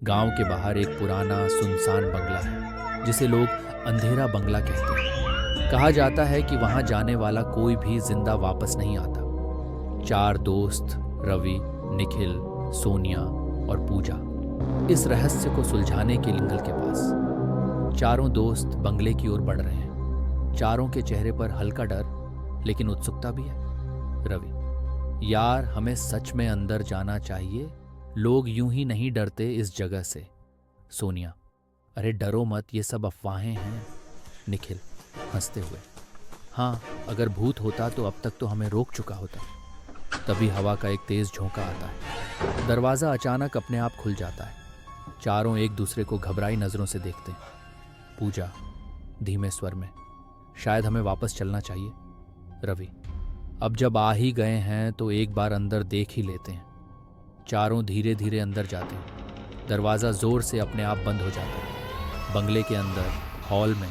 गांव के बाहर एक पुराना सुनसान बंगला है जिसे लोग अंधेरा बंगला कहते हैं। कहा जाता है कि वहां जाने वाला कोई भी जिंदा वापस नहीं आता। 4 दोस्त रवि, निखिल, सोनिया और पूजा इस रहस्य को सुलझाने के लिए जंगल के पास। चारों दोस्त बंगले की ओर बढ़ रहे हैं। चारों के चेहरे पर हल्का डर लेकिन उत्सुकता भी है। रवि: यार, हमें सच में अंदर जाना चाहिए, लोग यूं ही नहीं डरते इस जगह से। सोनिया: अरे डरो मत, ये सब अफवाहें हैं। निखिल हंसते हुए: हाँ, अगर भूत होता तो अब तक तो हमें रोक चुका होता। तभी हवा का एक तेज झोंका आता है। दरवाजा अचानक अपने आप खुल जाता है। चारों एक दूसरे को घबराई नजरों से देखते हैं। पूजा धीमे स्वर में: शायद हमें वापस चलना चाहिए। रवि: अब जब आ ही गए हैं तो एक बार अंदर देख ही लेते हैं। चारों धीरे धीरे अंदर जाते हैं। दरवाज़ा जोर से अपने आप बंद हो जाता है। बंगले के अंदर हॉल में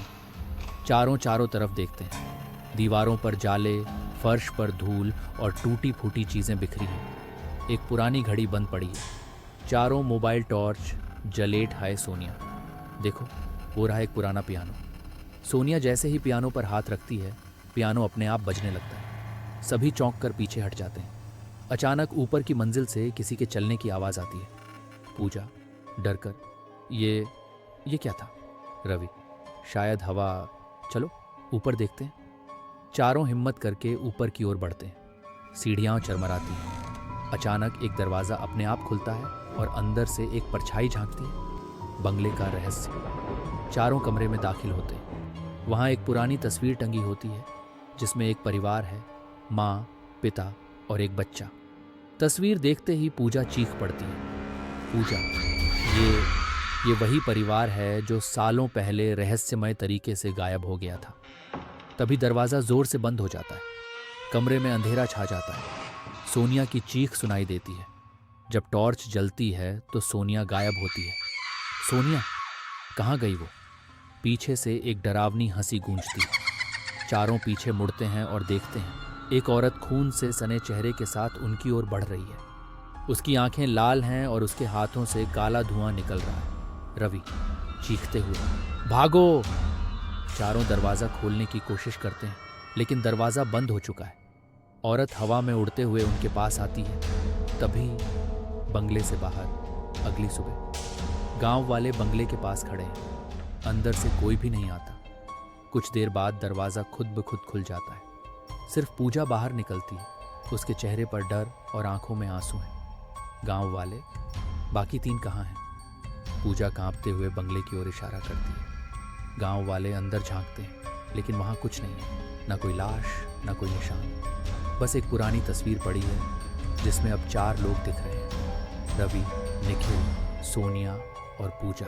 चारों तरफ देखते हैं। दीवारों पर जाले, फर्श पर धूल और टूटी फूटी चीज़ें बिखरी हैं। एक पुरानी घड़ी बंद पड़ी है। चारों मोबाइल टॉर्च जलेट हाय। सोनिया: देखो, वो रहा एक पुराना पियानो। सोनिया जैसे ही पियानो पर हाथ रखती है, पियानो अपने आप बजने लगता है। सभी चौंक कर पीछे हट जाते हैं। अचानक ऊपर की मंजिल से किसी के चलने की आवाज़ आती है। पूजा डर कर: ये क्या था? रवि: शायद हवा, चलो ऊपर देखते हैं। चारों हिम्मत करके ऊपर की ओर बढ़ते हैं। सीढ़ियाँ चरमराती हैं। अचानक एक दरवाज़ा अपने आप खुलता है और अंदर से एक परछाई झांकती है। बंगले का रहस्य। चारों कमरे में दाखिल होते हैं। वहाँ एक पुरानी तस्वीर टंगी होती है जिसमें एक परिवार है, माँ, पिता और एक बच्चा। तस्वीर देखते ही पूजा चीख पड़ती है। पूजा: ये वही परिवार है जो सालों पहले रहस्यमय तरीके से गायब हो गया था। तभी दरवाज़ा जोर से बंद हो जाता है। कमरे में अंधेरा छा जाता है। सोनिया की चीख सुनाई देती है। जब टॉर्च जलती है तो सोनिया गायब होती है। सोनिया, कहाँ गई वो? पीछे से एक डरावनी हंसी गूंजती है। चारों पीछे मुड़ते हैं और देखते हैं एक औरत खून से सने चेहरे के साथ उनकी ओर बढ़ रही है। उसकी आंखें लाल हैं और उसके हाथों से काला धुआं निकल रहा है। रवि चीखते हुए: भागो! चारों दरवाज़ा खोलने की कोशिश करते हैं लेकिन दरवाज़ा बंद हो चुका है। औरत हवा में उड़ते हुए उनके पास आती है। तभी बंगले से बाहर अगली सुबह गांव वाले बंगले के पास खड़े हैं। अंदर से कोई भी नहीं आता। कुछ देर बाद दरवाज़ा खुद ब खुद खुल जाता है। सिर्फ पूजा बाहर निकलती है। उसके चेहरे पर डर और आंखों में आंसू हैं। गांव वाले: बाकी 3 कहाँ हैं? पूजा कांपते हुए बंगले की ओर इशारा करती है। गांव वाले अंदर झांकते हैं लेकिन वहाँ कुछ नहीं है। ना कोई लाश, ना कोई निशान। बस एक पुरानी तस्वीर पड़ी है जिसमें अब 4 लोग दिख रहे हैं: रवि, निखिल, सोनिया और पूजा।